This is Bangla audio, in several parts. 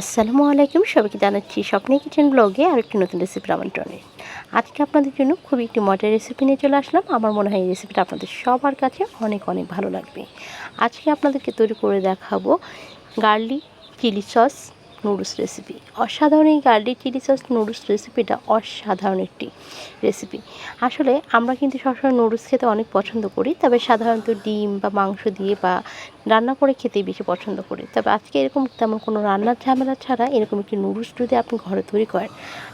আসসালামু আলাইকুম, সবাইকে জানাচ্ছি স্বপ্নে কিচেন ব্লগে আরেকটি নতুন রেসিপির আমন্ত্রণে। আজকে আপনাদের জন্য খুবই একটি মজার রেসিপি নিয়ে চলে আসলাম। আমার মনে হয় এই রেসিপিটা আপনাদের সবার কাছে অনেক অনেক ভালো লাগবে। আজকে আপনাদেরকে তৈরি করে দেখাবো garlic chilli sauce noodles recipe. অসাধারণ এই গার্লিক চিলি সস নুডলস রেসিপিটা অসাধারণ একটি রেসিপি। আসলে আমরা কিন্তু সবসময় নুডলস খেতে অনেক পছন্দ করি, তবে সাধারণত ডিম বা মাংস দিয়ে বা রান্না করে খেতেই বেশি পছন্দ করি। তবে আজকে এরকম তেমন কোনো রান্নার ঝামেলা ছাড়া এরকম একটি নুডলস যদি আপনি ঘরে তৈরি করেন,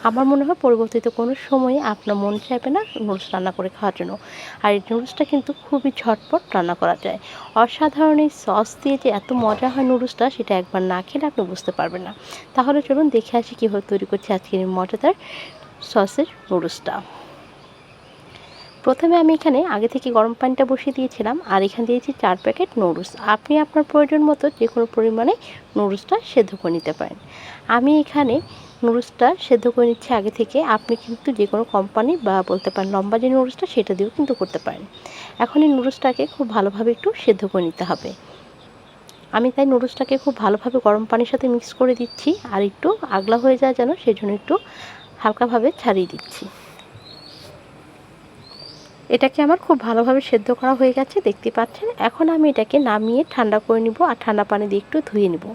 আমার মনে হয় পরবর্তীতে কোনো সময়ে আপনার মন চাইবে না নুডলস রান্না করে খাওয়ার জন্য। আর এই নুডলসটা কিন্তু খুবই ঝটপট রান্না করা যায়। অসাধারণ এই সস দিয়ে যে এত মজা হয় নুডলসটা, সেটা একবার না খেলে আপনি বুঝতে পারবেন না। তাহলে চলুন দেখে আসি কীভাবে তৈরি করছি আজকের এই মজাদার সসের নুডলসটা। প্রথমে আমি এখানে আগে থেকে গরম পানিটা বসিয়ে দিয়েছিলাম, আর এখানে দিয়েছি 4 প্যাকেট নুডলস। আপনি আপনার প্রয়োজন মতো যে কোনো পরিমাণে নুডলসটা সেদ্ধ করে নিতে পারেন। আমি এখানে নুডলসটা সেদ্ধ করে নিচ্ছি আগে থেকে। আপনি কিন্তু যে কোনো কোম্পানি বা বলতে পারেন লম্বা যে নুডলসটা সেটা দিয়েও কিন্তু করতে পারেন। এখন এই নুডলসটাকে খুব ভালোভাবে একটু সেদ্ধ করে নিতে হবে। আমি তাই নুডলসটাকে খুব ভালোভাবে গরম পানির সাথে মিক্স করে দিচ্ছি, আর একটু আগলা হয়ে যায় যেন, সেজন্য একটু হালকাভাবে ছাড়িয়ে দিচ্ছি। এটাকে আমার খুব ভালোভাবে সেদ্ধ করা হয়ে গেছে, দেখতে পাচ্ছেন। এখন আমি এটাকে নামিয়ে ঠান্ডা করে নিব, আর ঠান্ডা পানি দিয়ে একটু ধুয়ে নিব,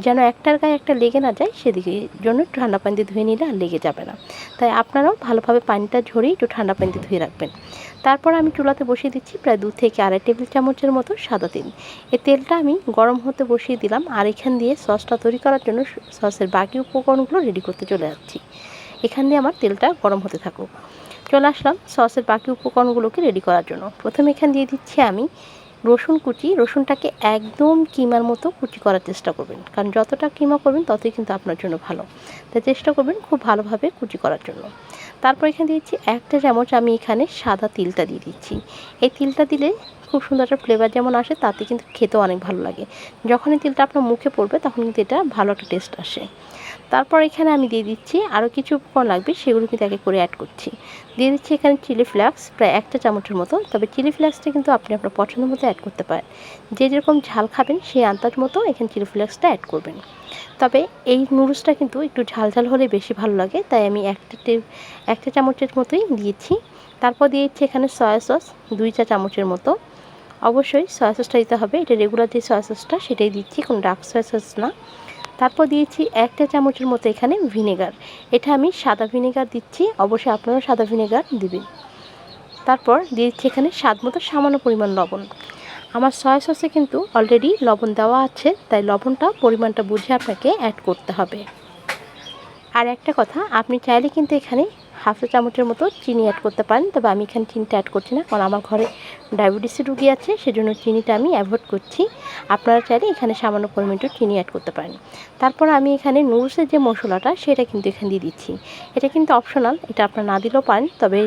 যেন একটার গায়ে একটা লেগে না যায়। সেদিকে জন্য ঠান্ডা পানি দিয়ে ধুয়ে নিলে আর লেগে যাবে না। তাই আপনারাও ভালোভাবে পানিটা ঝরিয়ে একটু ঠান্ডা পানি দিয়ে ধুয়ে রাখবেন। তারপর আমি চুলাতে বসিয়ে দিচ্ছি প্রায় 2 থেকে আড়াই টেবিল চামচের মতো সাদা তেল। এই তেলটা আমি গরম হতে বসিয়ে দিলাম, আর এখান দিয়ে সসটা তৈরি করার জন্য সসের বাকি উপকরণগুলো রেডি করতে চলে যাচ্ছি। এখান দিয়ে আমার তেলটা গরম হতে থাকুক। চলে আসলাম সসের বাকি উপকরণগুলোকে রেডি করার জন্য। প্রথমে এখানে দিয়ে দিচ্ছি আমি রসুন কুচি। রসুনটাকে একদম কিমার মতো কুচি করার চেষ্টা করবেন, কারণ যতটা কিমা করবেন ততই কিন্তু আপনার জন্য ভালো। তাই চেষ্টা করবেন খুব ভালোভাবে কুচি করার জন্য। তারপর এখানে দিচ্ছি 1 চা চামচ আমি এখানে সাদা তিলটা দিয়ে দিচ্ছি। এই তিলটা দিলে খুব সুন্দর একটা ফ্লেভার যেমন আসে, তাতে কিন্তু খেতেও অনেক ভালো লাগে। যখন এই তিলটা আপনার মুখে পড়বে তখন কিন্তু এটা ভালো একটা টেস্ট আসে। তারপর এখানে আমি দিয়ে দিচ্ছি আরও কিছু উপকরণ লাগবে, সেগুলো কিন্তু এক এক করে অ্যাড করছি। দিয়ে দিচ্ছি এখানে চিলি ফ্লেক্স প্রায় 1 চা চামচের মতো। তবে চিলি ফ্লেক্সটা কিন্তু আপনি আপনার পছন্দ মতো অ্যাড করতে পারেন। যে যেরকম ঝাল খাবেন সেই আন্দাজ মতো এখানে চিলি ফ্লেক্সটা অ্যাড করবেন। তবে এই নুডলসটা কিন্তু একটু ঝাল ঝাল হলে বেশি ভালো লাগে, তাই আমি একটা চামচের মতোই দিয়েছি। তারপর দিয়েছি এখানে সয়া সস 2 চা চামচের মতো। অবশ্যই সয়া সসটা দিতে হবে, এটা রেগুলার যে সয়া সসটা সেটাই দিচ্ছি, কোনো ডার্ক সয়া সস না। তারপর দিয়েছি 1 চা চামচের মতো এখানে ভিনেগার। এটা আমি সাদা ভিনেগার দিচ্ছি, অবশ্যই আপনারা সাদা ভিনেগার দিবেন। তারপর দিয়েছি এখানে স্বাদ মতো সামান্য পরিমাণ লবণ। আমার সয়া সসে কিন্তু অলরেডি লবণ দেওয়া আছে, তাই লবণটা পরিমাণটা বুঝে আপনাকে অ্যাড করতে হবে। আর একটা কথা, আপনি চাইলে কিন্তু এখানে হাফ চা চামচের মতো চিনি অ্যাড করতে পারেন, তবে আমি এখানে চিনিটা অ্যাড করছি না, কারণ আমার ঘরে ডায়াবেটিসের রোগী আছে, সেজন্য চিনিটা আমি অ্যাভয়েড করছি। আপনারা চাইলে এখানে সামান্য পরিমাণ একটু চিনি অ্যাড করতে পারেন। তারপর আমি এখানে নুডলসের যে মশলাটা সেটা কিন্তু এখানে দিয়ে দিচ্ছি। এটা কিন্তু অপশনাল, এটা আপনারা না দিলেও পারেন, তবে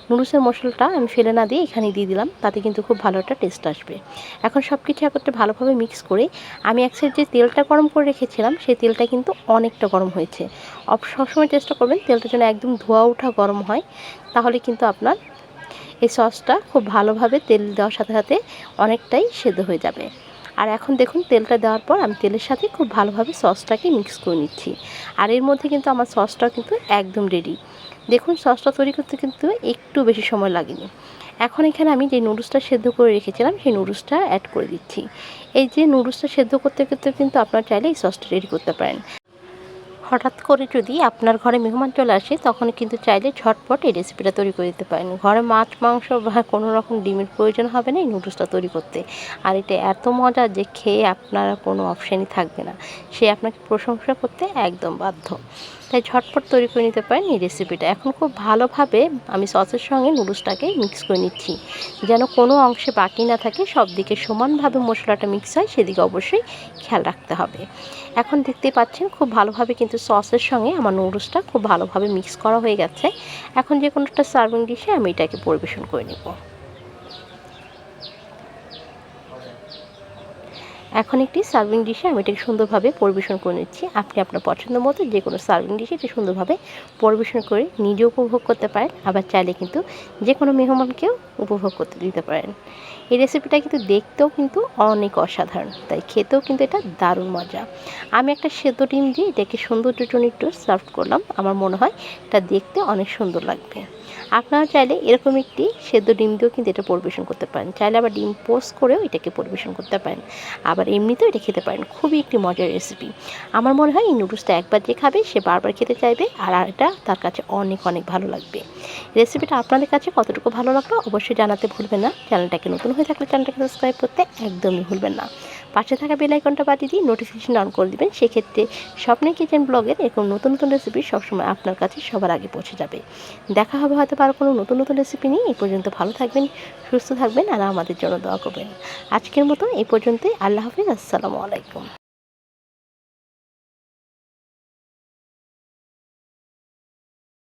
নুডলসের মশলাটা আমি ফেলে না দিয়ে এখানে দিয়ে দিলাম, তাতে কিন্তু খুব ভালো একটা টেস্ট আসবে। এখন সব কিছু একত্রে ভালোভাবে মিক্স করে আমি এক সাইড যে তেলটা গরম করে রেখেছিলাম, সেই তেলটা কিন্তু অনেকটা গরম হয়েছে। সবসময় চেষ্টা করবেন তেলটা যেন একদম ধোয়া ওঠা গরম হয়, তাহলে কিন্তু আপনার এই সসটা খুব ভালোভাবে তেল দেওয়ার সাথে সাথে অনেকটাই সেদ্ধ হয়ে যাবে। আর এখন দেখুন তেলটা দেওয়ার পর আমি তেলের সাথে খুব ভালোভাবে সসটাকে মিক্স করে নিচ্ছি। আর এর মধ্যে কিন্তু আমার সসটা কিন্তু একদম রেডি। দেখুন সসটা তৈরি করতে কিন্তু একটু বেশি সময় লাগেনি। এখন এখানে আমি যে নুডলসটা সেদ্ধ করে রেখেছিলাম সেই নুডলসটা অ্যাড করে দিচ্ছি। এই যে নুডলসটা সেদ্ধ করতে করতে কিন্তু আপনারা চাইলে এই সসটা রেডি করতে পারেন। হঠাৎ করে যদি আপনার ঘরে মেহমান চলে আসে, তখন কিন্তু চাইলে ঝটপট এই রেসিপিটা তৈরি করে দিতে পারেন। ঘরে মাছ মাংস বা কোনো রকম ডিমের প্রয়োজন হবে না এই নুডলসটা তৈরি করতে। আর এটা এত মজা যে খেয়ে আপনারা কোনো অপশানই থাকবে না, সে আপনাকে প্রশংসা করতে একদম বাধ্য। তাই ঝটপট তৈরি করে নিতে পারেন এই রেসিপিটা। এখন খুব ভালোভাবে আমি সসের সঙ্গে নুডলসটাকে মিক্স করে নিচ্ছি, যেন কোনো অংশে বাকি না থাকে, সব দিকে সমানভাবে মশলাটা মিক্স হয়, সেদিকে অবশ্যই খেয়াল রাখতে হবে। এখন দেখতেই পাচ্ছেন খুব ভালোভাবে কিন্তু সসের সঙ্গে আমার নুডলসটা খুব ভালোভাবে মিক্স করা হয়ে গেছে। এখন যে কোনো একটা সার্ভিং ডিশে আমি এটাকে পরিবেশন করে নেব। এখন একটি সার্ভিং ডিশে আমি এটাকে সুন্দরভাবে পরিবেশন করে নিচ্ছি। আপনি আপনার পছন্দ মতো যে কোনো সার্ভিং ডিশে এটি সুন্দরভাবে পরিবেশন করে নিজে উপভোগ করতে পারেন, আবার চাইলে কিন্তু যে কোনো মেহমানকেও উপভোগ করতে দিতে পারেন। এই রেসিপিটা কিন্তু দেখতেও কিন্তু অনেক অসাধারণ, তাই খেতেও কিন্তু এটা দারুণ মজা। আমি একটা সেদ্ধ ডিম দিয়ে এটাকে সৌন্দর্যের জন্য একটু সার্ভ করলাম। আমার মনে হয় এটা দেখতে অনেক সুন্দর লাগবে। আপনারা চাইলে এরকম একটি সেদ্ধ ডিম দিয়েও কিন্তু এটা পরিবেশন করতে পারেন, চাইলে আবার ডিম পোস্ট করেও এটাকে পরিবেশন করতে পারেন, আবার এমনিতেও এটা খেতে পারেন। খুবই একটি মজার রেসিপি। আমার মনে হয় এই নুডলসটা একবার যে খাবে সে বারবার খেতে চাইবে, আর এটা তার কাছে অনেক অনেক ভালো লাগবে। রেসিপিটা আপনাদের কাছে কতটুকু ভালো লাগলো অবশ্যই জানাতে ভুলবেন না। চ্যানেলটাকে নতুন হয়ে থাকলে চ্যানেলটাকে সাবস্ক্রাইব করতে একদমই ভুলবেন না। পাশে থাকা বেল আইকনটা বাজিয়ে দিয়ে নোটিফিকেশন অন করে দেবেন। সেক্ষেত্রে স্বপ্নের কিচেন ব্লগের এরকম নতুন নতুন রেসিপি সবসময় আপনার কাছে সবার আগে পৌঁছে যাবে। দেখা হবে হয়তো আর কোনো নতুন নতুন রেসিপি নিয়ে। এই পর্যন্ত ভালো থাকবেন, সুস্থ থাকবেন, আর আমাদের জন্য দোয়া করবেন। আজকের মতো এই পর্যন্তই। আল্লাহ হাফিজ, আসসালামু আলাইকুম।